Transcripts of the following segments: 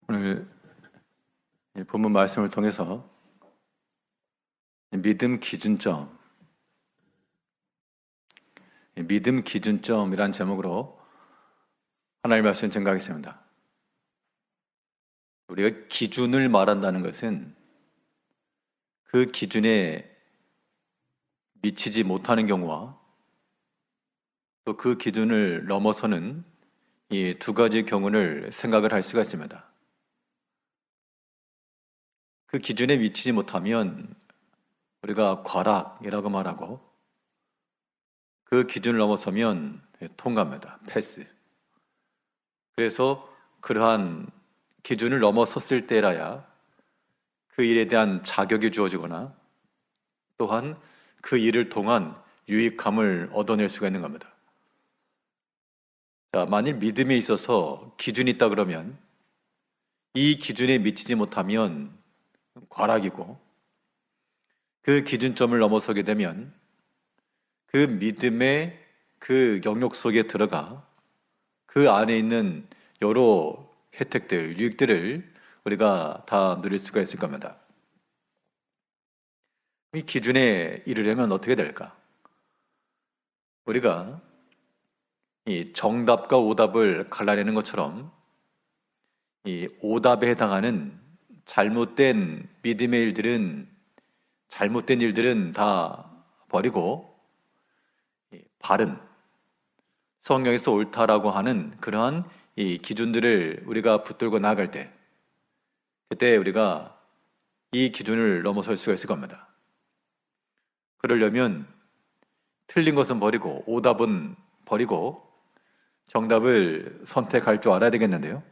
오늘 본문 말씀을 통해서 믿음 기준점이란 제목으로 하나님의 말씀을 증거하겠습니다. 우리가 기준을 말한다는 것은 그 기준에 미치지 못하는 경우와 또 그 기준을 넘어서는 이 두 가지의 경우를 생각을 할 수가 있습니다. 그 기준에 미치지 못하면 우리가 과락이라고 말하고, 그 기준을 넘어서면 통과입니다. 패스. 그래서 그러한 기준을 넘어섰을 때라야 그 일에 대한 자격이 주어지거나 또한 그 일을 통한 유익함을 얻어낼 수가 있는 겁니다. 자, 만일 믿음에 있어서 기준이 있다 그러면 이 기준에 미치지 못하면 과락이고, 그 기준점을 넘어서게 되면 그 믿음의 그 영역 속에 들어가 그 안에 있는 여러 혜택들, 유익들을 우리가 다 누릴 수가 있을 겁니다. 이 기준에 이르려면 어떻게 될까? 우리가 이 정답과 오답을 갈라내는 것처럼 이 오답에 해당하는 잘못된 믿음의 일들은, 잘못된 일들은 다 버리고 바른, 성경에서 옳다라고 하는 그러한 이 기준들을 우리가 붙들고 나아갈 때, 그때 우리가 이 기준을 넘어설 수가 있을 겁니다. 그러려면 틀린 것은 버리고 오답은 버리고 정답을 선택할 줄 알아야 되겠는데요.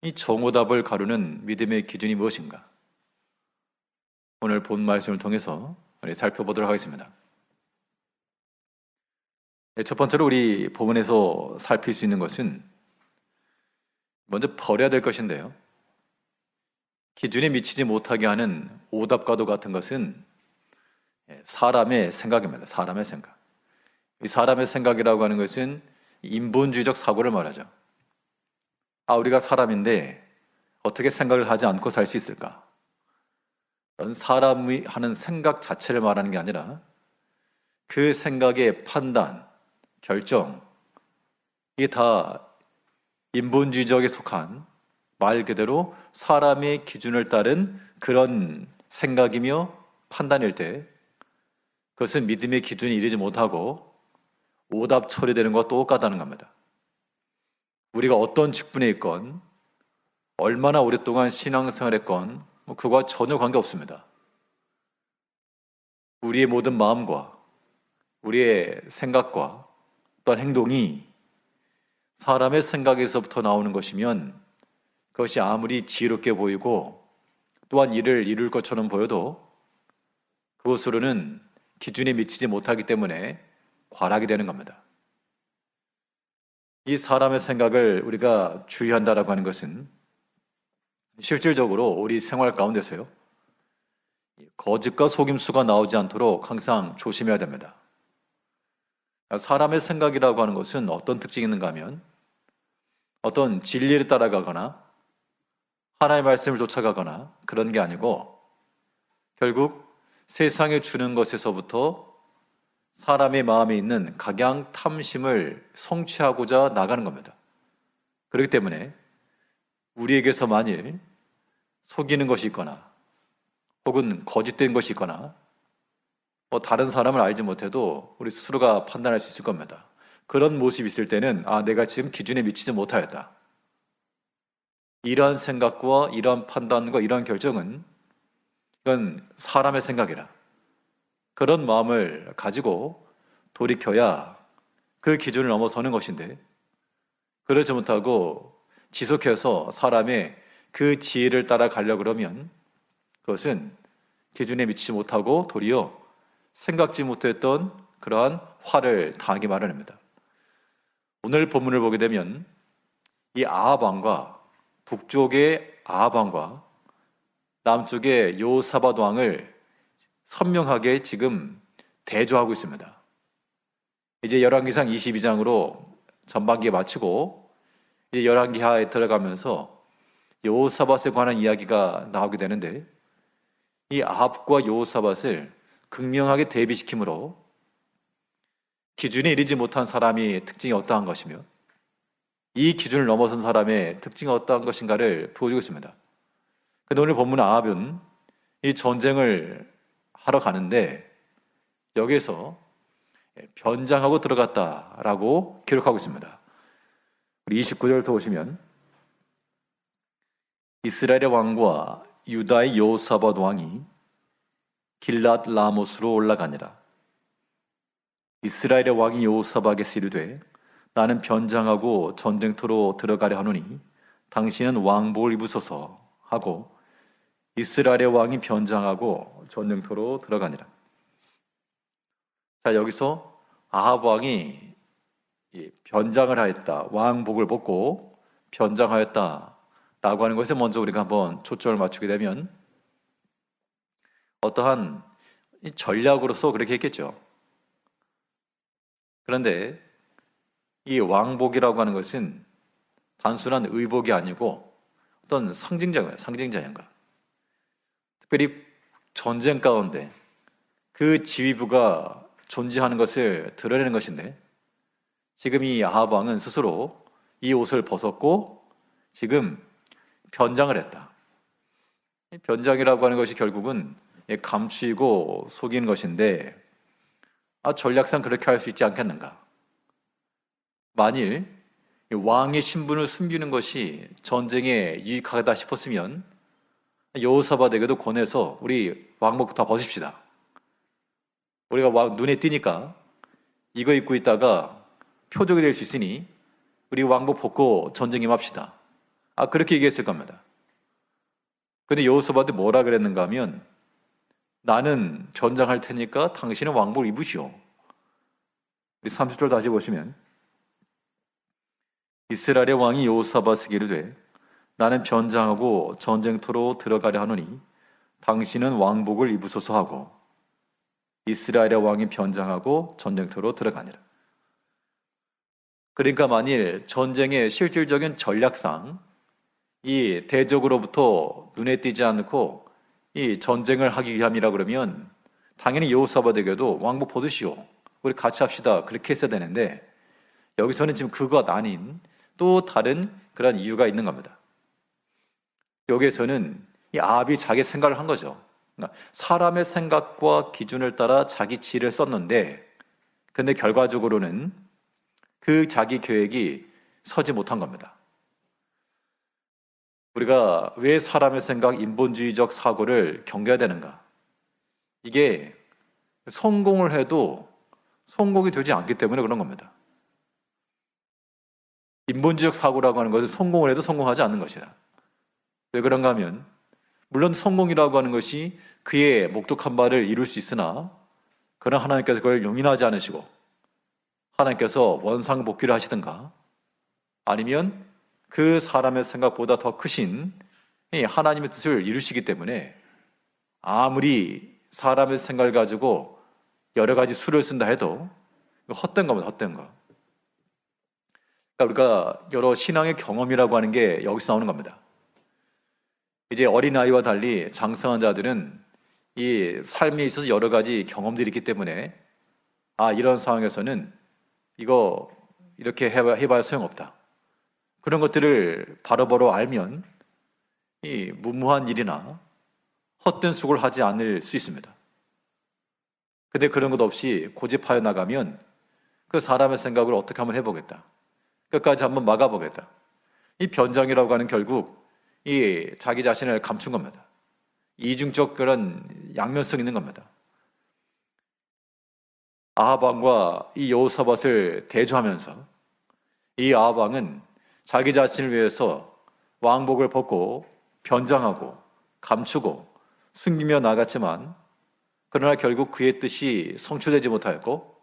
이 정오답을 가르는 믿음의 기준이 무엇인가? 오늘 본 말씀을 통해서 우리 살펴보도록 하겠습니다. 첫 번째로 우리 본문에서 살필 수 있는 것은 먼저 버려야 될 것인데요. 기준에 미치지 못하게 하는 오답과도 같은 것은 사람의 생각입니다. 사람의 생각. 이 사람의 생각이라고 하는 것은 인본주의적 사고를 말하죠. 우리가 사람인데 어떻게 생각을 하지 않고 살 수 있을까? 사람이 하는 생각 자체를 말하는 게 아니라 그 생각의 판단, 결정, 이게 다 인본주의적에 속한, 말 그대로 사람의 기준을 따른 그런 생각이며 판단일 때, 그것은 믿음의 기준이 이르지 못하고 오답 처리되는 것과 똑같다는 겁니다. 우리가 어떤 직분에 있건, 얼마나 오랫동안 신앙생활을 했건 그거와 전혀 관계없습니다. 우리의 모든 마음과 우리의 생각과 또한 행동이 사람의 생각에서부터 나오는 것이면, 그것이 아무리 지혜롭게 보이고 또한 이를 이룰 것처럼 보여도 그것으로는 기준에 미치지 못하기 때문에 과락이 되는 겁니다. 이 사람의 생각을 우리가 주의한다라고 하는 것은 실질적으로 우리 생활 가운데서요, 거짓과 속임수가 나오지 않도록 항상 조심해야 됩니다. 사람의 생각이라고 하는 것은 어떤 특징이 있는가 하면, 어떤 진리를 따라가거나 하나님의 말씀을 쫓아가거나 그런 게 아니고, 결국 세상에 주는 것에서부터 사람의 마음에 있는 각양 탐심을 성취하고자 나가는 겁니다. 그렇기 때문에 우리에게서 만일 속이는 것이 있거나 혹은 거짓된 것이 있거나 다른 사람을 알지 못해도 우리 스스로가 판단할 수 있을 겁니다. 그런 모습이 있을 때는 내가 지금 기준에 미치지 못하였다. 이러한 생각과 이러한 판단과 이러한 결정은 이건 사람의 생각이라, 그런 마음을 가지고 돌이켜야 그 기준을 넘어서는 것인데, 그러지 못하고 지속해서 사람의 그 지혜를 따라가려고 그러면 그것은 기준에 미치지 못하고 도리어 생각지 못했던 그러한 화를 당하기 마련입니다. 오늘 본문을 보게 되면 이 아합 왕과 북쪽의 아합 왕과 남쪽의 요사밧 왕을 선명하게 지금 대조하고 있습니다. 이제 열왕기상 22장으로 전반기에 마치고 이제 열왕기하에 들어가면서 여호사밧에 관한 이야기가 나오게 되는데, 이 아합과 여호사밧을 극명하게 대비시키므로 기준에 이르지 못한 사람의 특징이 어떠한 것이며 이 기준을 넘어선 사람의 특징이 어떠한 것인가를 보여주고 있습니다. 근데 오늘 본문 아합은 이 전쟁을 하러 가는데 여기에서 변장하고 들어갔다라고 기록하고 있습니다. 우리 29절부터 보시면, 이스라엘의 왕과 유다의 여호사밧 왕이 길랏 라못으로 올라가니라. 이스라엘의 왕이 여호사밧에게 이르되 나는 변장하고 전쟁터로 들어가려 하노니 당신은 왕복을 입으소서 하고 이스라엘의 왕이 변장하고 전쟁터로 들어가니라. 자, 여기서 아합 왕이 변장을 하였다, 왕복을 벗고 변장하였다 라고 하는 것에 먼저 우리가 한번 초점을 맞추게 되면 어떠한 전략으로서 그렇게 했겠죠. 그런데 이 왕복이라고 하는 것은 단순한 의복이 아니고 어떤 상징자인가. 특별히 전쟁 가운데 그 지휘부가 존재하는 것을 드러내는 것인데, 지금 이 아합 왕은 스스로 이 옷을 벗었고 지금 변장을 했다. 변장이라고 하는 것이 결국은 감추이고 속이는 것인데, 전략상 그렇게 할 수 있지 않겠는가. 만일 왕의 신분을 숨기는 것이 전쟁에 유익하다 싶었으면 여호사밧에게도 권해서 우리 왕복 다 벗읍시다. 우리가 눈에 띄니까 이거 입고 있다가 표적이 될 수 있으니 우리 왕복 벗고 전쟁 임합시다. 그렇게 얘기했을 겁니다. 근데 여호사밧이 뭐라 그랬는가 하면, 나는 변장할 테니까 당신은 왕복을 입으시오. 우리 30절 다시 보시면, 이스라엘의 왕이 여호사밧에게 이르되 나는 변장하고 전쟁터로 들어가려 하노니 당신은 왕복을 입으소서 하고 이스라엘의 왕이 변장하고 전쟁터로 들어가니라. 그러니까 만일 전쟁의 실질적인 전략상 이 대적으로부터 눈에 띄지 않고 이 전쟁을 하기 위함이라 그러면 당연히 여호사밧에게도 왕복 벗으시오, 우리 같이 합시다, 그렇게 했어야 되는데, 여기서는 지금 그것 아닌 또 다른 그런 이유가 있는 겁니다. 여기에서는 이 아합이 자기 생각을 한 거죠. 그러니까 사람의 생각과 기준을 따라 자기 지혜를 썼는데, 근데 결과적으로는 그 자기 계획이 서지 못한 겁니다. 우리가 왜 사람의 생각, 인본주의적 사고를 경계해야 되는가? 이게 성공을 해도 성공이 되지 않기 때문에 그런 겁니다. 인본주의적 사고라고 하는 것은 성공을 해도 성공하지 않는 것이다. 왜 그런가 하면, 물론 성공이라고 하는 것이 그의 목적한 바를 이룰 수 있으나, 그러나 하나님께서 그걸 용인하지 않으시고 하나님께서 원상복귀를 하시든가, 아니면 그 사람의 생각보다 더 크신 하나님의 뜻을 이루시기 때문에 아무리 사람의 생각을 가지고 여러 가지 수를 쓴다 해도 헛된 겁니다. 헛된 거. 그러니까 우리가 여러 신앙의 경험이라고 하는 게 여기서 나오는 겁니다. 이제 어린아이와 달리 장성한 자들은 이 삶에 있어서 여러 가지 경험들이 있기 때문에 이런 상황에서는 이거 이렇게 해봐야 소용없다. 그런 것들을 바로바로 알면 이 무모한 일이나 헛된 수고를 하지 않을 수 있습니다. 근데 그런 것 없이 고집하여 나가면 그 사람의 생각을 어떻게 한번 해보겠다, 끝까지 한번 막아보겠다, 이 변장이라고 하는 결국 이 자기 자신을 감춘 겁니다. 이중적 그런 양면성 있는 겁니다. 아합 왕과 이 여호사밧을 대조하면서 이 아합 왕은 자기 자신을 위해서 왕복을 벗고 변장하고 감추고 숨기며 나갔지만, 그러나 결국 그의 뜻이 성취되지 못하였고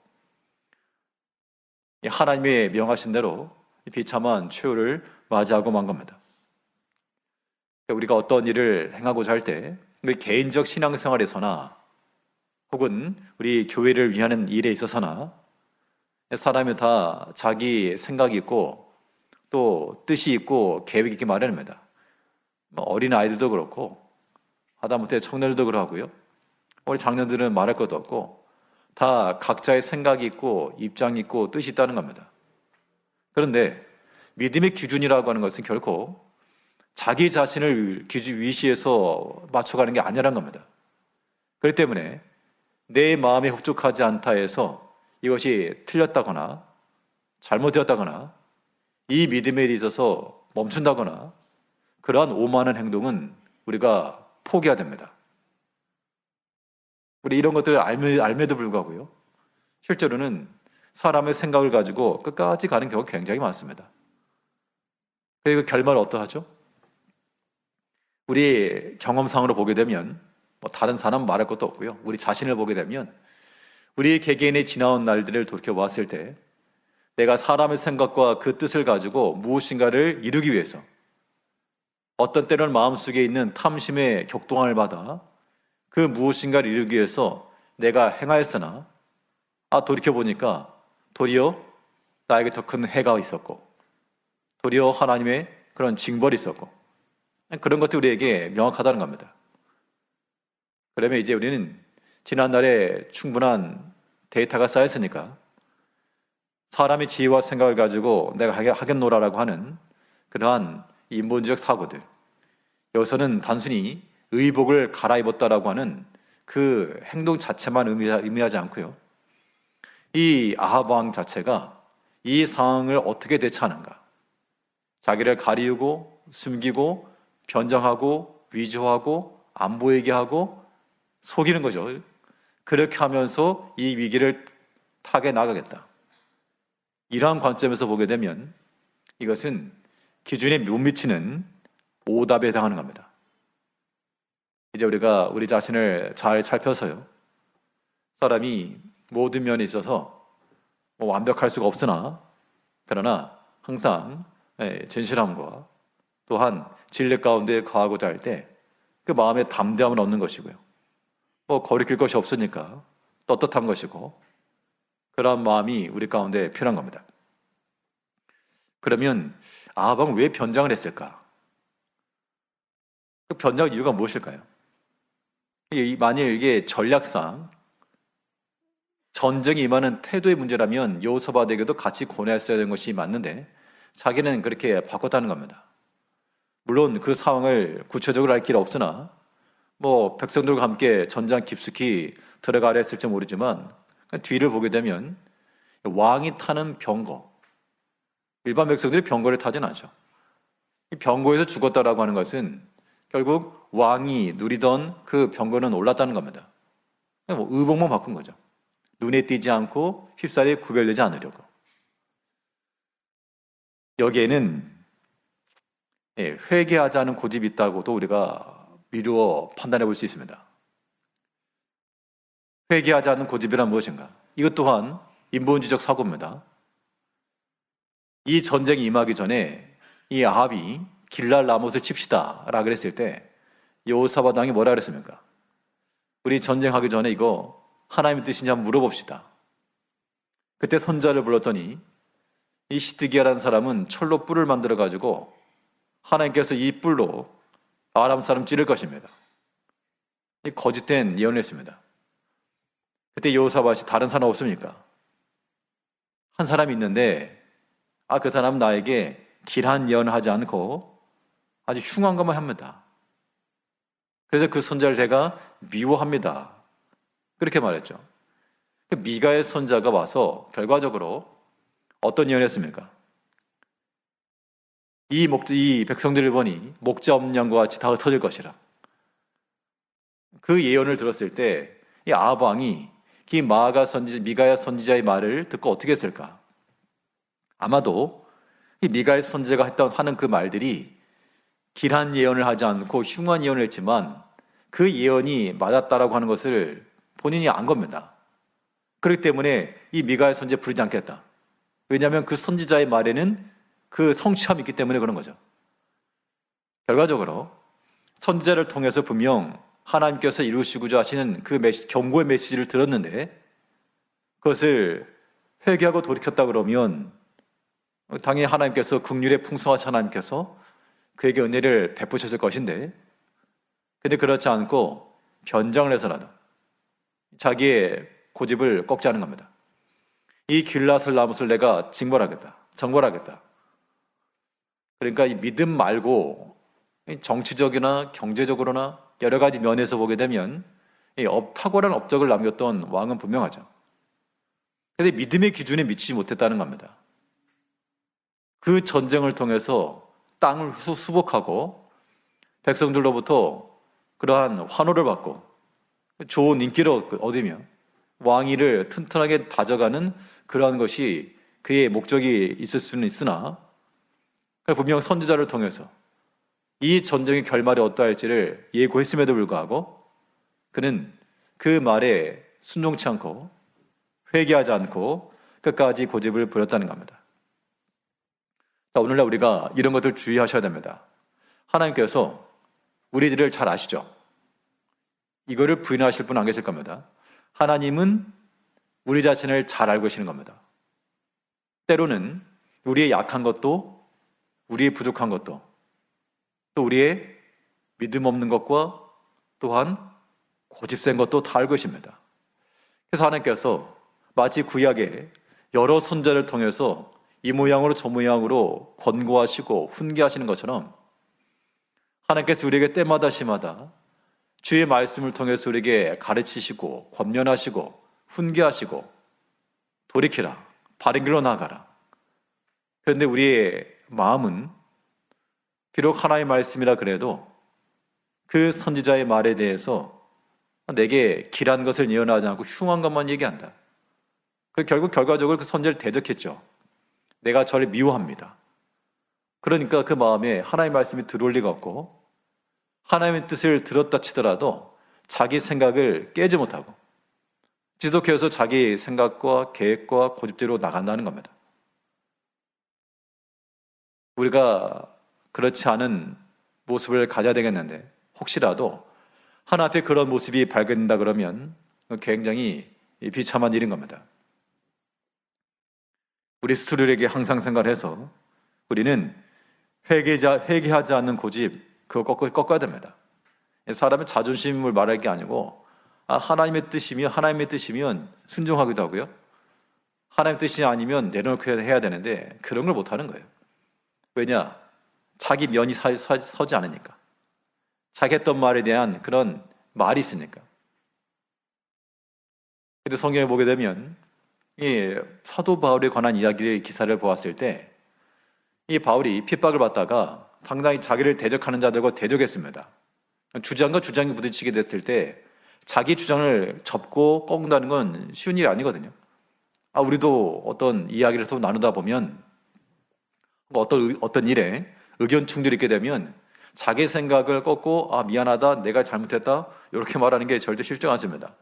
하나님의 명하신 대로 비참한 최후를 맞이하고 만 겁니다. 우리가 어떤 일을 행하고자 할 때 우리 개인적 신앙생활에서나 혹은 우리 교회를 위하는 일에 있어서나 사람이 다 자기 생각이 있고 또 뜻이 있고 계획이 있게 마련합니다. 뭐 어린 아이들도 그렇고 하다못해 청년들도 그러고요. 우리 장년들은 말할 것도 없고 다 각자의 생각이 있고 입장이 있고 뜻이 있다는 겁니다. 그런데 믿음의 기준이라고 하는 것은 결코 자기 자신을 위시해서 맞춰가는 게 아니라는 겁니다. 그렇기 때문에 내 마음에 흡족하지 않다 해서 이것이 틀렸다거나 잘못되었다거나 이 믿음에 있어서 멈춘다거나 그러한 오만한 행동은 우리가 포기해야 됩니다. 우리 이런 것들을 알매도 불구하고요. 실제로는 사람의 생각을 가지고 끝까지 가는 경우가 굉장히 많습니다. 그 결말은 어떠하죠? 우리 경험상으로 보게 되면 뭐 다른 사람 말할 것도 없고요. 우리 자신을 보게 되면 우리 개개인의 지나온 날들을 돌이켜봤을 때 내가 사람의 생각과 그 뜻을 가지고 무엇인가를 이루기 위해서 어떤 때는 마음속에 있는 탐심의 격동함을 받아 그 무엇인가를 이루기 위해서 내가 행하였으나 돌이켜보니까 도리어 나에게 더 큰 해가 있었고 도리어 하나님의 그런 징벌이 있었고 그런 것들이 우리에게 명확하다는 겁니다. 그러면 이제 우리는 지난날에 충분한 데이터가 쌓였으니까 사람의 지혜와 생각을 가지고 내가 하겠노라라고 하는 그러한 인본주의적 사고들, 여기서는 단순히 의복을 갈아입었다라고 하는 그 행동 자체만 의미하지 않고요. 이 아합 왕 자체가 이 상황을 어떻게 대처하는가, 자기를 가리우고 숨기고 변장하고 위조하고 안 보이게 하고 속이는 거죠. 그렇게 하면서 이 위기를 타게 나가겠다. 이러한 관점에서 보게 되면 이것은 기준에 못 미치는 오답에 해당하는 겁니다. 이제 우리가 우리 자신을 잘 살펴서요. 사람이 모든 면에 있어서 완벽할 수가 없으나 그러나 항상 진실함과 또한 진리 가운데 거하고자 할 때 그 마음에 담대함을 얻는 것이고요. 거리낄 것이 없으니까 떳떳한 것이고 그러한 마음이 우리 가운데 필요한 겁니다. 그러면 아합은 왜 변장을 했을까? 그 변장 이유가 무엇일까요? 만일 이게 전략상 전쟁이 임하는 태도의 문제라면 여호사밧에게도 같이 권했어야 되는 것이 맞는데 자기는 그렇게 바꿨다는 겁니다. 물론 그 상황을 구체적으로 알 길 없으나 백성들과 함께 전장 깊숙이 들어가려 했을지 모르지만 뒤를 보게 되면 왕이 타는 병거, 일반 백성들이 병거를 타진 않죠. 이 병거에서 죽었다라고 하는 것은 결국 왕이 누리던 그 병거는 올랐다는 겁니다. 의복만 바꾼 거죠. 눈에 띄지 않고 휩싸리 구별되지 않으려고. 여기에는 회개하자는 고집이 있다고도 우리가 미루어 판단해 볼 수 있습니다. 회개하지 않는 고집이란 무엇인가? 이것 또한 인본주의적 사고입니다. 이 전쟁이 임하기 전에 이 아합이 길랄 라못을 칩시다 라고 그랬을 때 여호사밧 왕이 뭐라 그랬습니까? 우리 전쟁하기 전에 이거 하나님의 뜻인지 한번 물어봅시다. 그때 선자를 불렀더니 이 시드기야라는 사람은 철로 뿔을 만들어 가지고 하나님께서 이 뿔로 아람 사람 찌를 것입니다. 이 거짓된 예언을 했습니다. 그때 여호사밧이 다른 사람 없습니까? 한 사람이 있는데 그 사람은 나에게 길한 예언을 하지 않고 아주 흉한 것만 합니다. 그래서 그 선자를 제가 미워합니다. 그렇게 말했죠. 미가의 선자가 와서 결과적으로 어떤 예언을 했습니까? 이 백성들을 보니 목자 없는 양과 같이 다 흩어질 것이라. 그 예언을 들었을 때 이 아합 왕이 이 미가야 선지자의 말을 듣고 어떻게 했을까? 아마도 이 미가야 선지자가 하는 그 말들이 길한 예언을 하지 않고 흉한 예언을 했지만 그 예언이 맞았다라고 하는 것을 본인이 안 겁니다. 그렇기 때문에 이 미가야 선지자 부르지 않겠다. 왜냐하면 그 선지자의 말에는 그 성취함이 있기 때문에 그런 거죠. 결과적으로 선지자를 통해서 분명 하나님께서 이루시고자 하시는 그 경고의 메시지를 들었는데 그것을 회개하고 돌이켰다 그러면 당연히 하나님께서 긍휼의 풍성하신 하나님께서 그에게 은혜를 베푸셨을 것인데, 근데 그렇지 않고 변장을 해서라도 자기의 고집을 꺾지 않은 겁니다. 이 길앗을 나무를 내가 정벌하겠다. 그러니까 이 믿음 말고 정치적이나 경제적으로나 여러 가지 면에서 보게 되면 이 탁월한 업적을 남겼던 왕은 분명하죠. 그런데 믿음의 기준에 미치지 못했다는 겁니다. 그 전쟁을 통해서 땅을 수복하고 백성들로부터 그러한 환호를 받고 좋은 인기를 얻으며 왕위를 튼튼하게 다져가는 그러한 것이 그의 목적이 있을 수는 있으나, 분명 선지자를 통해서 이 전쟁의 결말이 어떠할지를 예고했음에도 불구하고 그는 그 말에 순종치 않고 회개하지 않고 끝까지 고집을 부렸다는 겁니다. 자, 오늘날 우리가 이런 것들 주의하셔야 됩니다. 하나님께서 우리들을 잘 아시죠? 이거를 부인하실 분 안 계실 겁니다. 하나님은 우리 자신을 잘 알고 계시는 겁니다. 때로는 우리의 약한 것도, 우리의 부족한 것도, 또 우리의 믿음 없는 것과 또한 고집센 것도 다 알고 계십니다. 그래서 하나님께서 마치 구약에 여러 선자를 통해서 이 모양으로 저 모양으로 권고하시고 훈계하시는 것처럼 하나님께서 우리에게 때마다 시마다 주의 말씀을 통해서 우리에게 가르치시고 권면하시고 훈계하시고 돌이키라, 바른 길로 나아가라. 그런데 우리의 마음은 비록 하나님의 말씀이라 그래도 그 선지자의 말에 대해서 내게 길한 것을 예언하지 않고 흉한 것만 얘기한다. 결국 결과적으로 그 선지자를 대적했죠. 내가 저를 미워합니다. 그러니까 그 마음에 하나님의 말씀이 들어올 리가 없고 하나님의 뜻을 들었다 치더라도 자기 생각을 깨지 못하고 지속해서 자기 생각과 계획과 고집대로 나간다는 겁니다. 우리가 그렇지 않은 모습을 가져야 되겠는데 혹시라도 하나 앞에 그런 모습이 발견된다 그러면 굉장히 비참한 일인 겁니다. 우리 스스로에게 항상 생각해서 우리는 회개하지 않는 고집, 그거 꺾어야 됩니다. 사람의 자존심을 말할 게 아니고 하나님의 뜻이면 순종하기도 하고요. 하나님의 뜻이 아니면 내려놓고 해야 되는데 그런 걸 못하는 거예요. 왜냐? 자기 면이 서지 않으니까. 자기 했던 말에 대한 그런 말이 있으니까. 그래도 성경에 보게 되면 이 사도 바울에 관한 기사를 보았을 때 이 바울이 핍박을 받다가 당당히 자기를 대적하는 자들과 대적했습니다. 주장과 주장이 부딪히게 됐을 때 자기 주장을 접고 꺾는다는 건 쉬운 일이 아니거든요. 우리도 어떤 이야기를 서로 나누다 보면 어떤 일에 의견 충돌이 있게 되면 자기 생각을 꺾고 미안하다, 내가 잘못했다 이렇게 말하는 게 절대 쉽지 않습니다.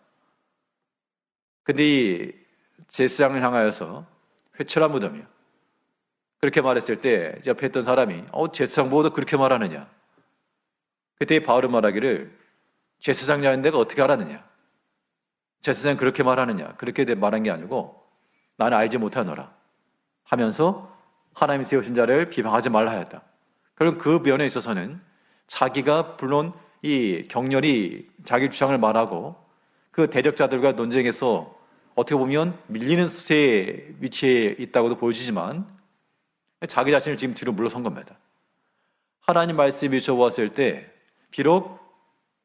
근데 이 제사장을 향하여서 회초란 무덤이요. 그렇게 말했을 때 옆에 있던 사람이 제사장 보고도 그렇게 말하느냐. 그때 바울은 말하기를 제사장이라는 내가 어떻게 알았느냐. 제사장이 그렇게 말하느냐. 그렇게 말한 게 아니고 나는 알지 못하노라 하면서 하나님이 세우신 자를 비방하지 말라 하였다. 그럼 그 면에 있어서는 자기가 물론 이 격렬히 자기 주장을 말하고 그 대적자들과 논쟁에서 어떻게 보면 밀리는 수세의 위치에 있다고도 보여지지만 자기 자신을 지금 뒤로 물러선 겁니다. 하나님 말씀이 비춰보았을 때 비록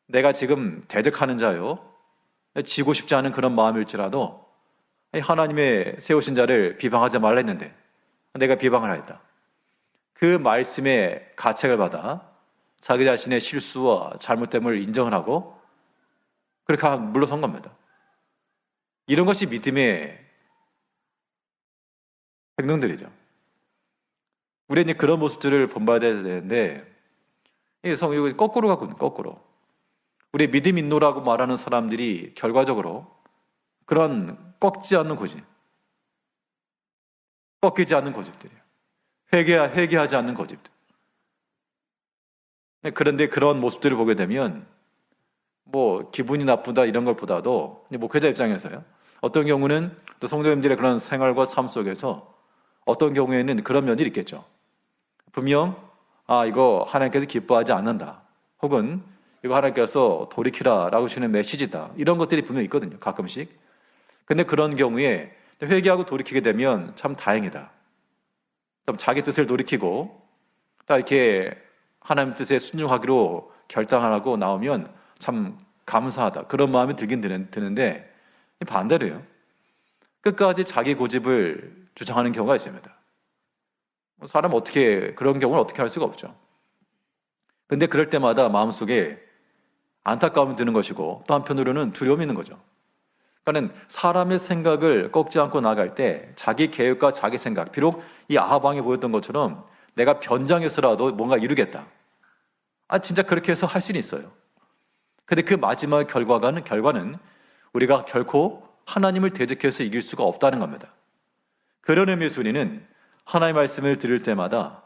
내가 지금 대적하는 자요, 지고 싶지 않은 그런 마음일지라도 하나님의 세우신 자를 비방하지 말라 했는데 내가 비방을 하였다. 그 말씀의 가책을 받아 자기 자신의 실수와 잘못됨을 인정을 하고 그렇게 물러선 겁니다. 이런 것이 믿음의 행동들이죠. 우리는 그런 모습들을 본받아야 되는데 성경이 거꾸로 가고 있는 거꾸로. 우리 믿음 인노라고 말하는 사람들이 결과적으로 그런 꺾이지 않는 고집들이에요. 회개하지 않는 고집들. 그런데 그런 모습들을 보게 되면 기분이 나쁘다 이런 것보다도 목회자 입장에서요. 어떤 경우는 또 성도님들의 그런 생활과 삶 속에서 어떤 경우에는 그런 면이 있겠죠. 분명 이거 하나님께서 기뻐하지 않는다. 혹은 이거 하나님께서 돌이키라라고 주시는 메시지다. 이런 것들이 분명히 있거든요. 가끔씩. 근데 그런 경우에 회개하고 돌이키게 되면 참 다행이다. 좀 자기 뜻을 돌이키고 딱 이렇게 하나님 뜻에 순종하기로 결단하고 나오면 참 감사하다. 그런 마음이 들긴 드는데 반대로요. 끝까지 자기 고집을 주장하는 경우가 있습니다. 사람 그런 경우는 어떻게 할 수가 없죠. 근데 그럴 때마다 마음속에 안타까움이 드는 것이고 또 한편으로는 두려움이 있는 거죠. 그러니까 사람의 생각을 꺾지 않고 나갈 때 자기 계획과 자기 생각, 비록 이 아합 왕이 보였던 것처럼 내가 변장해서라도 뭔가 이루겠다. 진짜 그렇게 해서 할 수는 있어요. 근데 그 마지막 결과는 우리가 결코 하나님을 대적해서 이길 수가 없다는 겁니다. 그런 의미에서 우리는 하나님의 말씀을 들을 때마다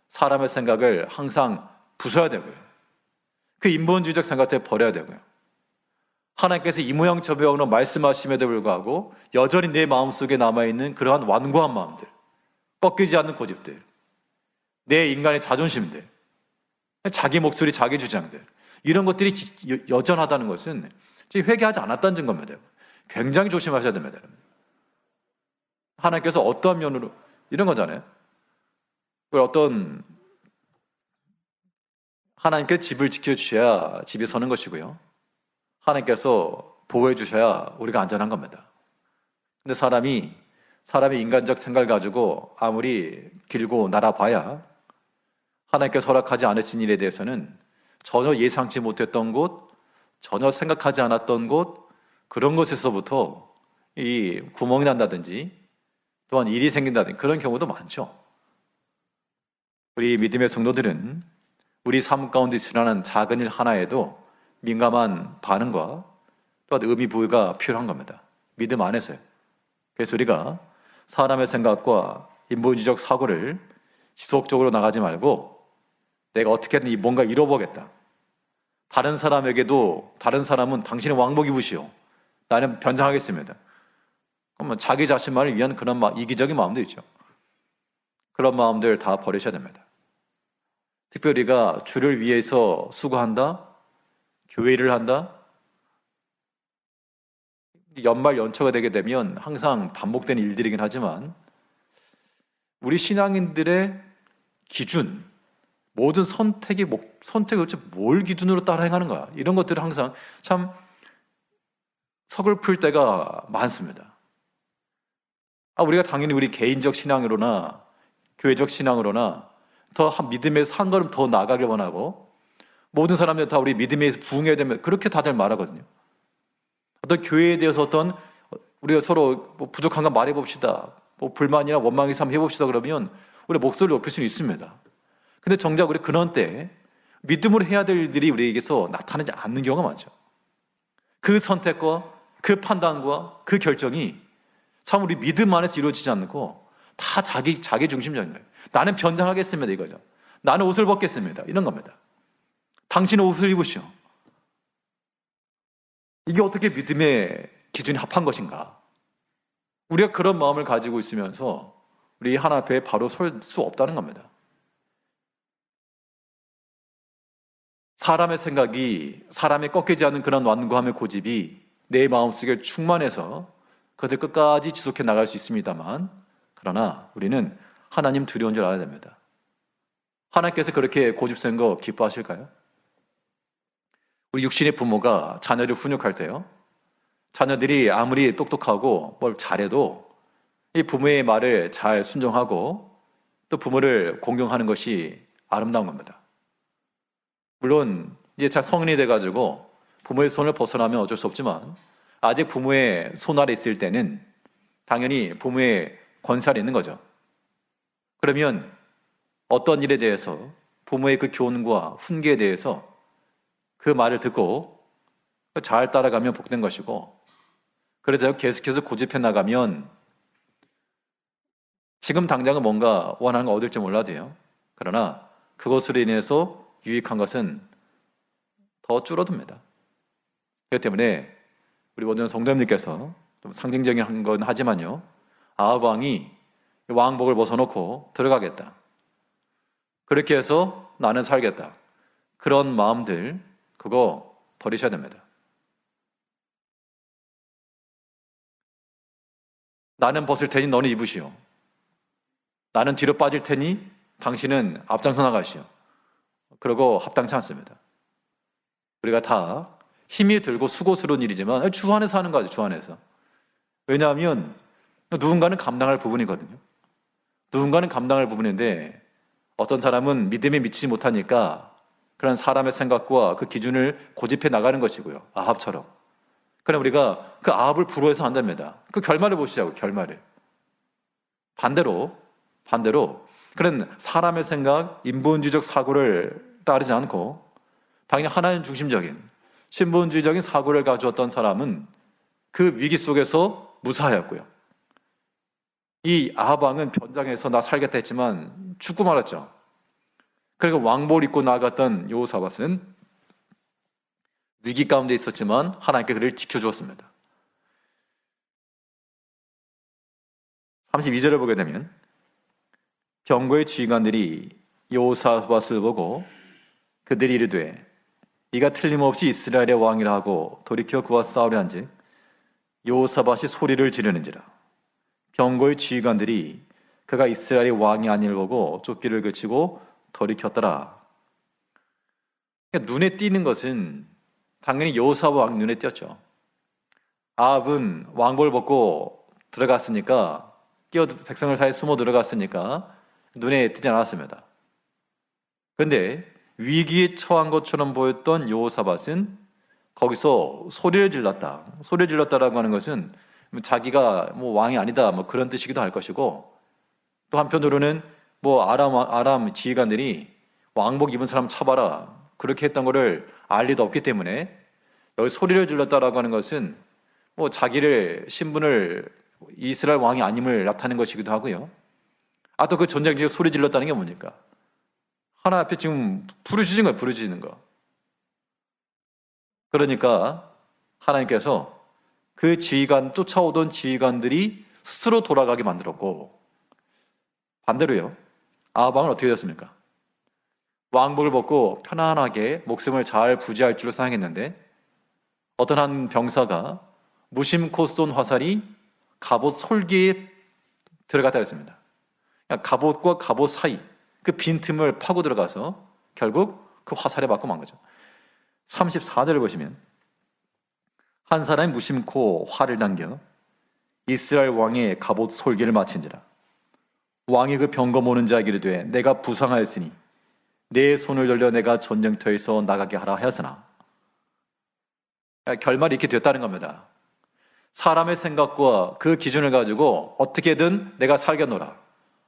사람의 생각을 항상 부숴야 되고요. 그 인본주의적 생각을 버려야 되고요. 하나님께서 이 모양 저 모양으로 말씀하심에도 불구하고 여전히 내 마음속에 남아있는 그러한 완고한 마음들, 꺾이지 않는 고집들, 내 인간의 자존심들, 자기 목소리, 자기 주장들, 이런 것들이 여전하다는 것은 회개하지 않았다는 증거입니다. 굉장히 조심하셔야 됩니다. 하나님께서 어떠한 면으로 이런 거잖아요. 하나님께 집을 지켜주셔야 집이 서는 것이고요. 하나님께서 보호해 주셔야 우리가 안전한 겁니다. 근데 사람의 인간적 생각을 가지고 아무리 길고 날아봐야 하나님께서 허락하지 않으신 일에 대해서는 전혀 예상치 못했던 곳, 전혀 생각하지 않았던 곳, 그런 곳에서부터 이 구멍이 난다든지 또한 일이 생긴다든지 그런 경우도 많죠. 우리 믿음의 성도들은 우리 삶 가운데 일어나는 작은 일 하나에도 민감한 반응과 또한 의미 부여가 필요한 겁니다. 믿음 안에서요. 그래서 우리가 사람의 생각과 인본주의적 사고를 지속적으로 나가지 말고 내가 어떻게든 뭔가 이뤄보겠다. 다른 사람은 당신의 왕복 입으시오. 나는 변장하겠습니다. 그러면 자기 자신만을 위한 그런 이기적인 마음도 있죠. 그런 마음들 다 버리셔야 됩니다. 특별히 우리가 주를 위해서 수고한다, 교회 일을 한다. 연말 연초가 되게 되면 항상 반복되는 일들이긴 하지만 우리 신앙인들의 기준, 모든 선택이 도대체 뭘 기준으로 따라 행하는 거야? 이런 것들을 항상 참 서글플 때가 많습니다. 우리가 당연히 우리 개인적 신앙으로나 교회적 신앙으로나 더 믿음에서 한 걸음 더 나아가길 원하고 모든 사람들 다 우리 믿음에서 부흥해야 되면 그렇게 다들 말하거든요. 어떤 교회에 대해서 우리가 서로 부족한 거 말해봅시다. 불만이나 원망이 있으면 해봅시다. 그러면 우리 목소리를 높일 수는 있습니다. 근데 정작 우리 그런 때 믿음으로 해야 될 일들이 우리에게서 나타나지 않는 경우가 많죠. 그 선택과 그 판단과 그 결정이 참 우리 믿음 안에서 이루어지지 않고 다 자기 중심적인 거예요. 나는 변장하겠습니다 이거죠. 나는 옷을 벗겠습니다. 이런 겁니다. 당신은 옷을 입으시오. 이게 어떻게 믿음의 기준이 합한 것인가? 우리가 그런 마음을 가지고 있으면서 우리 하나님 앞에 바로 설 수 없다는 겁니다. 사람의 생각이 사람의 꺾이지 않는 그런 완고함의 고집이 내 마음속에 충만해서 그것을 끝까지 지속해 나갈 수 있습니다만 그러나 우리는 하나님 두려운 줄 알아야 됩니다. 하나님께서 그렇게 고집 센 거 기뻐하실까요? 우리 육신의 부모가 자녀를 훈육할 때요. 자녀들이 아무리 똑똑하고 뭘 잘해도 이 부모의 말을 잘 순종하고 또 부모를 공경하는 것이 아름다운 겁니다. 물론 이제 성인이 돼가지고 부모의 손을 벗어나면 어쩔 수 없지만 아직 부모의 손 아래 있을 때는 당연히 부모의 권세 아래 있는 거죠. 그러면 어떤 일에 대해서 부모의 그 교훈과 훈계에 대해서 그 말을 듣고 잘 따라가면 복된 것이고 그래도 계속해서 고집해 나가면 지금 당장은 뭔가 원하는 거 얻을지 몰라도요. 그러나 그것으로 인해서 유익한 것은 더 줄어듭니다. 그렇기 때문에 우리 모든 성도님들께서 좀 상징적인 건 하지만요. 아합 왕이 왕복을 벗어놓고 들어가겠다. 그렇게 해서 나는 살겠다. 그런 마음들, 그거 버리셔야 됩니다. 나는 벗을 테니 너는 입으시오. 나는 뒤로 빠질 테니 당신은 앞장서 나가시오. 그러고 합당치 않습니다. 우리가 다 힘이 들고 수고스러운 일이지만 주 안에서 하는 거죠. 주 안에서. 왜냐하면 누군가는 감당할 부분이거든요. 누군가는 감당할 부분인데 어떤 사람은 믿음에 미치지 못하니까 그런 사람의 생각과 그 기준을 고집해 나가는 것이고요. 아합처럼. 그럼 우리가 그 아합을 부러워해서 한답니다. 그 결말을 보시자고, 결말을. 반대로 그런 사람의 생각, 인본주의적 사고를 따르지 않고 당연히 하나님 중심적인 신본주의적인 사고를 가져왔던 사람은 그 위기 속에서 무사하였고요. 이 아합 왕은 변장해서 나 살겠다 했지만 죽고 말았죠. 그리고 왕복을 입고 나아갔던 여호사밧은 위기 가운데 있었지만 하나님께 그를 지켜주었습니다. 32절을 보게 되면 병거의 지휘관들이 여호사밧을 보고 그들이 이르되 이가 틀림없이 이스라엘의 왕이라 하고 돌이켜 그와 싸우려 한즉 여호사밧이 소리를 지르는지라. 병거의 지휘관들이 그가 이스라엘의 왕이 아니를 보고 쫓기를 그치고 돌이켰더라. 그러니까 눈에 띄는 것은 당연히 여호사밧 왕 눈에 띄었죠. 아합은 왕복을 벗고 들어갔으니까 백성을 사이에 숨어 들어갔으니까 눈에 띄지 않았습니다. 그런데 위기에 처한 것처럼 보였던 여호사밧은 거기서 소리를 질렀다. 소리를 질렀다라고 하는 것은 자기가 왕이 아니다 그런 뜻이기도 할 것이고, 또 한편으로는 아람 지휘관들이 왕복 입은 사람 쳐봐라 그렇게 했던 것을 알 리도 없기 때문에 여기 소리를 질렀다라고 하는 것은 자기를 신분을 이스라엘 왕이 아님을 나타내는 것이기도 하고요. 또 그 전쟁 중에 소리 질렀다는 게 뭡니까? 하나 앞에 지금 부르짖은 거예요. 부르짖는 거. 그러니까 하나님께서 그 쫓아오던 지휘관들이 스스로 돌아가게 만들었고, 반대로요, 아합 왕은 어떻게 됐습니까? 왕복을 벗고 편안하게 목숨을 잘 부지할 줄로 생각했는데 어떤 한 병사가 무심코 쏜 화살이 갑옷 솔기에 들어갔다 했습니다. 갑옷과 갑옷 사이 그 빈틈을 파고 들어가서 결국 그 화살에 맞고 만 거죠. 34절을 보시면 한 사람이 무심코 활을 당겨 이스라엘 왕의 갑옷 솔기를 마친지라. 왕이 그 병거 모는 자에게 이르되 내가 부상하였으니 내 손을 돌려 내가 전쟁터에서 나가게 하라 하였으나, 결말이 이렇게 됐다는 겁니다. 사람의 생각과 그 기준을 가지고 어떻게든 내가 살겠노라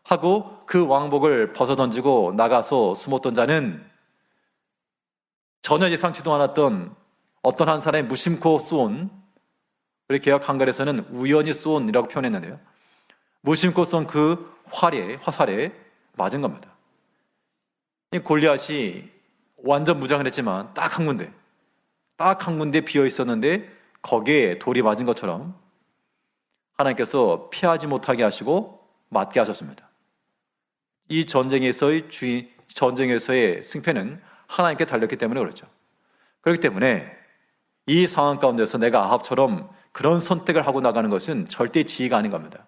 하고 그 왕복을 벗어던지고 나가서 숨었던 자는 전혀 예상치도 않았던 어떤 한 사람이 무심코 쏜, 우리 개역 한글에서는 우연히 쏜이라고 표현했는데요, 무심코 쏜 그 화살에 맞은 겁니다. 이 골리앗이 완전 무장을 했지만 딱 한 군데 비어 있었는데 거기에 돌이 맞은 것처럼 하나님께서 피하지 못하게 하시고 맞게 하셨습니다. 이 전쟁에서의 승패는 하나님께 달렸기 때문에 그렇죠. 그렇기 때문에 이 상황 가운데서 내가 아합처럼 그런 선택을 하고 나가는 것은 절대 지혜가 아닌 겁니다.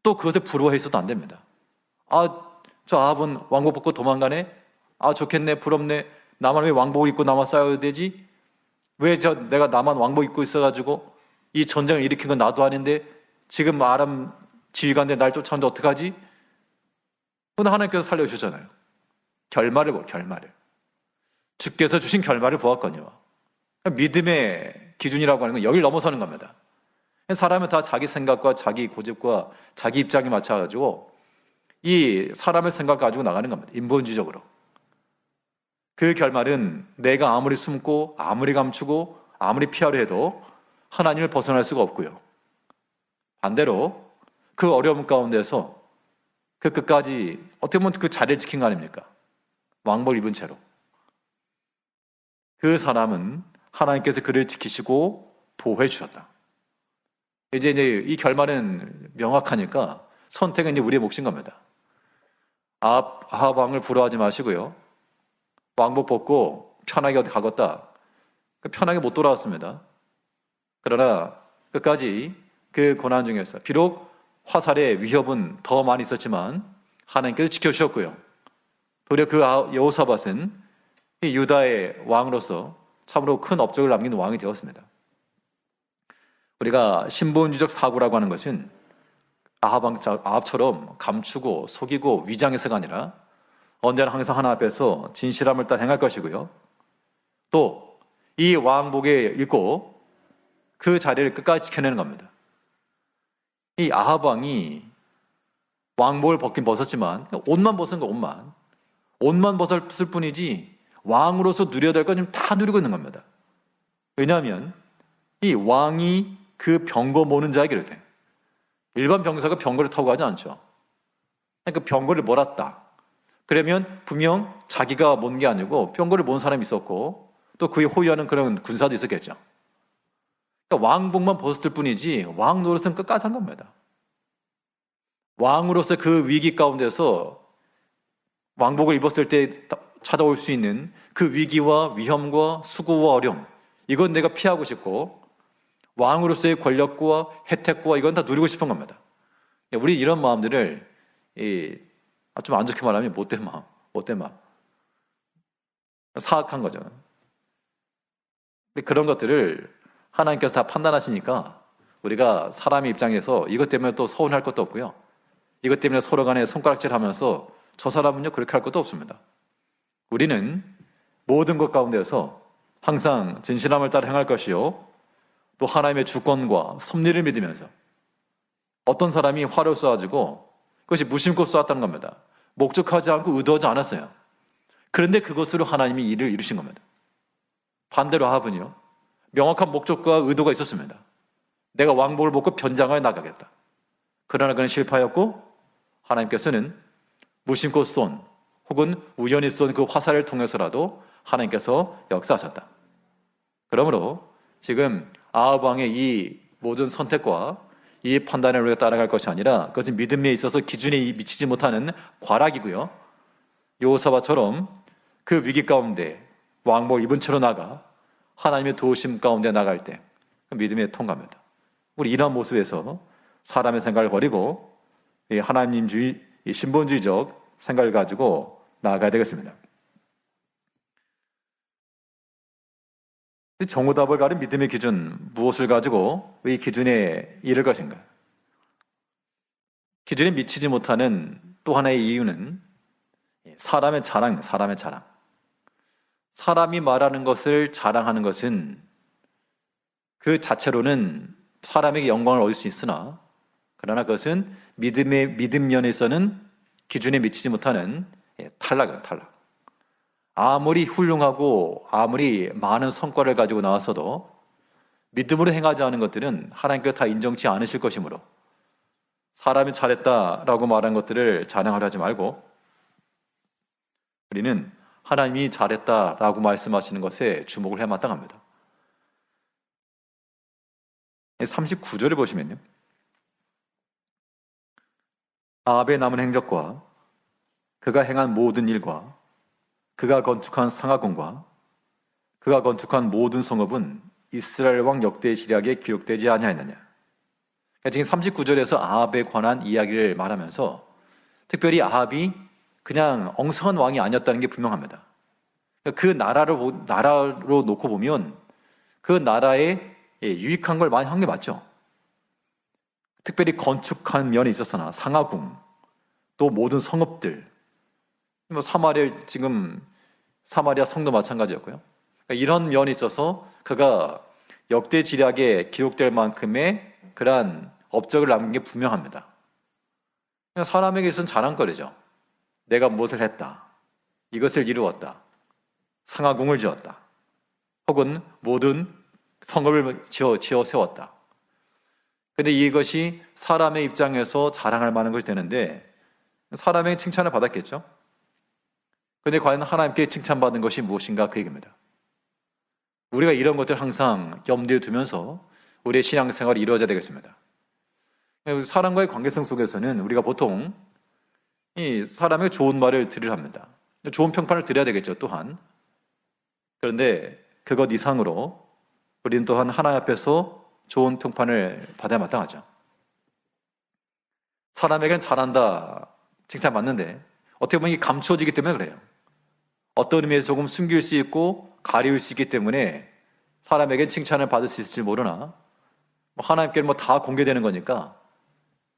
또 그것을 부러워해서도 안 됩니다. 저 아합은 왕복 벗고 도망가네? 좋겠네, 부럽네. 나만 왜 왕복을 입고 나만 싸워야 되지? 왜 내가 나만 왕복 입고 있어가지고 이 전쟁을 일으킨 건 나도 아닌데 지금 아람 지휘관들 날 쫓아오는데 어떡하지? 그런데 하나님께서 살려주셨잖아요. 결말을. 주께서 주신 결말을 보았거든요. 믿음의 기준이라고 하는 건 여기를 넘어서는 겁니다. 사람은 다 자기 생각과 자기 고집과 자기 입장에 맞춰가지고 이 사람의 생각 가지고 나가는 겁니다. 인본주의적으로. 그 결말은 내가 아무리 숨고 아무리 감추고 아무리 피하려 해도 하나님을 벗어날 수가 없고요. 반대로 그 어려움 가운데서 그 끝까지 어떻게 보면 그 자리를 지킨 거 아닙니까? 왕복을 입은 채로. 그 사람은 하나님께서 그를 지키시고 보호해 주셨다. 이제 이 결말은 명확하니까 선택은 이제 우리의 몫인 겁니다. 아합 왕을 부러워하지 마시고요. 왕복 벗고 편하게 어디 가겠다. 편하게 못 돌아왔습니다. 그러나 끝까지 그 고난 중에서 비록 화살의 위협은 더 많이 있었지만 하나님께서 지켜주셨고요. 도리어 그 여호사밧은 이 유다의 왕으로서 참으로 큰 업적을 남긴 왕이 되었습니다. 우리가 신본주의적 사고라고 하는 것은 아합처럼 감추고 속이고 위장해서가 아니라 언제나 항상 하나 앞에서 진실함을 따라 행할 것이고요. 또 이 왕복에 있고 그 자리를 끝까지 지켜내는 겁니다. 이 아합 왕이 왕복을 벗긴 벗었지만 옷만 벗은 거 옷만 벗었을 뿐이지 왕으로서 누려야 될 건 다 누리고 있는 겁니다. 왜냐하면 이 왕이 그 병거 모는 자에게 돼. 일반 병사가 병거를 타고 가지 않죠. 그 병거를 몰았다. 그러면 분명 자기가 몬 게 아니고 병거를 몬 사람이 있었고 또 그에 호위하는 그런 군사도 있었겠죠. 그러니까 왕복만 벗었을 뿐이지 왕 노릇은 끝까지 한 겁니다. 왕으로서 그 위기 가운데서 왕복을 입었을 때 찾아올 수 있는 그 위기와 위험과 수고와 어려움, 이건 내가 피하고 싶고 왕으로서의 권력과 혜택과 이건 다 누리고 싶은 겁니다. 우리 이런 마음들을 좀 안 좋게 말하면 못된 마음, 사악한 거죠. 그런 것들을 하나님께서 다 판단하시니까 우리가 사람의 입장에서 이것 때문에 또 서운할 것도 없고요. 이것 때문에 서로 간에 손가락질하면서 저 사람은요 그렇게 할 것도 없습니다. 우리는 모든 것 가운데서 항상 진실함을 따라 행할 것이요 또 하나님의 주권과 섭리를 믿으면서 어떤 사람이 활을 쏘아가지고 그것이 무심코 쏘았다는 겁니다. 목적하지 않고 의도하지 않았어요. 그런데 그것으로 하나님이 일을 이루신 겁니다. 반대로 아합은요 명확한 목적과 의도가 있었습니다. 내가 왕복을 벗고 변장하여 나가겠다. 그러나 그는 실패하였고 하나님께서는 무심코 쏜 혹은 우연히 쏜 그 화살을 통해서라도 하나님께서 역사하셨다. 그러므로 지금 아합 왕의 이 모든 선택과 이 판단을 우리가 따라갈 것이 아니라 그것은 믿음에 있어서 기준에 미치지 못하는 과락이고요. 여호사밧처럼 그 위기 가운데 왕복을 입은 채로 나가 하나님의 도우심 가운데 나갈 때 믿음에 통과합니다. 우리 이러한 모습에서 사람의 생각을 버리고 하나님주의, 신본주의적 생각을 가지고 나아가야 되겠습니다. 정오답을 가린 믿음의 기준, 무엇을 가지고 이 기준에 이를 것인가? 기준에 미치지 못하는 또 하나의 이유는 사람의 자랑. 사람이 말하는 것을 자랑하는 것은 그 자체로는 사람에게 영광을 얻을 수 있으나 그러나 그것은 믿음 면에서는 기준에 미치지 못하는 탈락이에요, 탈락. 아무리 훌륭하고 아무리 많은 성과를 가지고 나왔어도 믿음으로 행하지 않은 것들은 하나님께서 다 인정치 않으실 것이므로 사람이 잘했다라고 말한 것들을 자랑하려 하지 말고 우리는 하나님이 잘했다라고 말씀하시는 것에 주목을 해야 마땅합니다. 39절을 보시면요. 아합의 남은 행적과 그가 행한 모든 일과 그가 건축한 상하궁과 그가 건축한 모든 성읍은 이스라엘 왕 역대 지략에 기록되지 아니하였느냐. 지금 39절에서 아합에 관한 이야기를 말하면서 특별히 아합이 그냥 엉성한 왕이 아니었다는 게 분명합니다. 그 나라로 놓고 보면 그 나라에 유익한 걸 많이 한 게 맞죠. 특별히 건축한 면에 있어서나 상하궁, 또 모든 성읍들, 사마리아 성도 마찬가지였고요. 이런 면에 있어서 그가 역대 지략에 기록될 만큼의 그러한 업적을 남긴 게 분명합니다. 사람에게 있어서는 자랑거리죠. 내가 무엇을 했다. 이것을 이루었다. 상하궁을 지었다. 혹은 모든 성읍을 지어 세웠다. 근데 이것이 사람의 입장에서 자랑할 만한 것이 되는데 사람의 칭찬을 받았겠죠. 근데 과연 하나님께 칭찬받는 것이 무엇인가 그 얘기입니다. 우리가 이런 것들 항상 염두에 두면서 우리의 신앙생활이 이루어져야 되겠습니다. 사람과의 관계성 속에서는 우리가 보통 이 사람에게 좋은 말을 들으려 합니다. 좋은 평판을 드려야 되겠죠, 또한. 그런데 그것 이상으로 우리는 또한 하나님 앞에서 좋은 평판을 받아야 마땅하죠. 사람에겐 잘한다, 칭찬 맞는데 어떻게 보면 이게 감추어지기 때문에 그래요. 어떤 의미에서 조금 숨길 수 있고 가리울 수 있기 때문에 사람에겐 칭찬을 받을 수 있을지 모르나 하나님께는 다 공개되는 거니까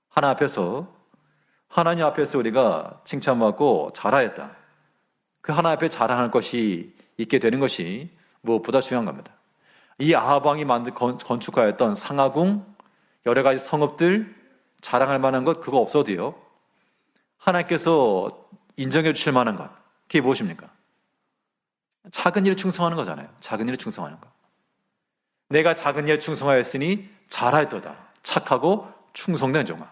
하나님 앞에서 우리가 칭찬받고 자라했다. 그 하나님 앞에 자랑할 것이 있게 되는 것이 무엇보다 중요한 겁니다. 이 아합 왕이 건축하였던 상하궁, 여러 가지 성읍들 자랑할 만한 것 그거 없어도요. 하나님께서 인정해 주실 만한 것 그게 무엇입니까? 작은 일에 충성하는 거잖아요. 작은 일에 충성하는 거. 내가 작은 일에 충성하였으니 잘하였도다. 착하고 충성된 종아.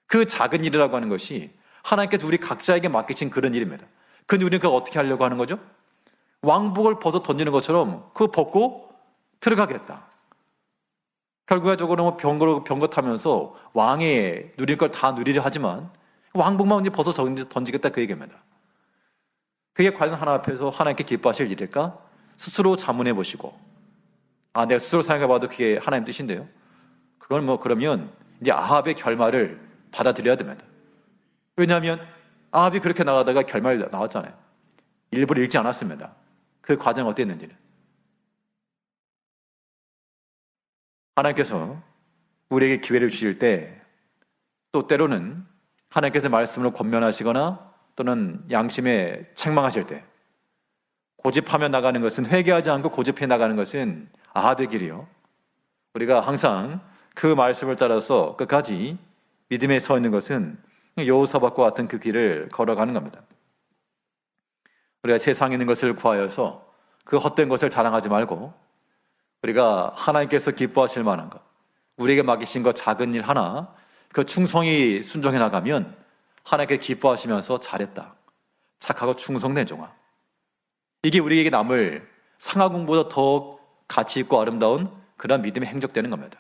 그 작은 일이라고 하는 것이 하나님께서 우리 각자에게 맡기신 그런 일입니다. 근데 우리는 그걸 어떻게 하려고 하는 거죠? 왕복을 벗어 던지는 것처럼 그거 벗고 들어가겠다. 결과적으로 병거 타면서 왕의 누릴 걸 다 누리려 하지만 왕복만 이제 벗어 던지겠다 그 얘기입니다. 그게 과연 하나님 앞에서 하나님께 기뻐하실 일일까? 스스로 자문해 보시고 내가 스스로 생각해 봐도 그게 하나님 뜻인데요. 그건 그러면 이제 아합의 결말을 받아들여야 됩니다. 왜냐하면 아합이 그렇게 나가다가 결말이 나왔잖아요. 일부러 읽지 않았습니다. 그 과정이 어땠는지는. 하나님께서 우리에게 기회를 주실 때 또 때로는 하나님께서 말씀으로 권면하시거나 또는 양심에 책망하실 때 고집하며 나가는 것은 회개하지 않고 고집해 나가는 것은 아합의 길이요. 우리가 항상 그 말씀을 따라서 끝까지 믿음에 서 있는 것은 여호사밧과 같은 그 길을 걸어가는 겁니다. 우리가 세상에 있는 것을 구하여서 그 헛된 것을 자랑하지 말고 우리가 하나님께서 기뻐하실 만한 것, 우리에게 맡기신 것 작은 일 하나 그 충성히 순종해 나가면 하나님께 기뻐하시면서 잘했다. 착하고 충성된 종아. 이게 우리에게 남을 상하궁보다 더 가치 있고 아름다운 그런 믿음의 행적되는 겁니다.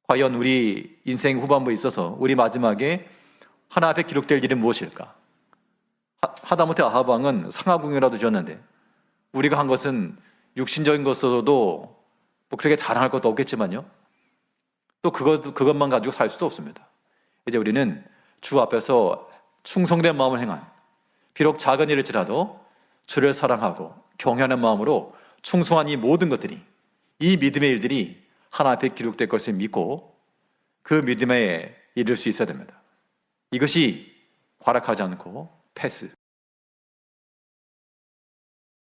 과연 우리 인생 후반부에 있어서 우리 마지막에 하나님 앞에 기록될 일은 무엇일까? 하다못해 아합 왕은 상하궁이라도 지었는데 우리가 한 것은 육신적인 것으로도 그렇게 자랑할 것도 없겠지만요. 또 그것만 가지고 살 수도 없습니다. 이제 우리는 주 앞에서 충성된 마음을 행한 비록 작은 일일지라도 주를 사랑하고 경외하는 마음으로 충성한 이 모든 것들이 이 믿음의 일들이 하나님 앞에 기록될 것을 믿고 그 믿음에 이를 수 있어야 됩니다. 이것이 과락하지 않고 패스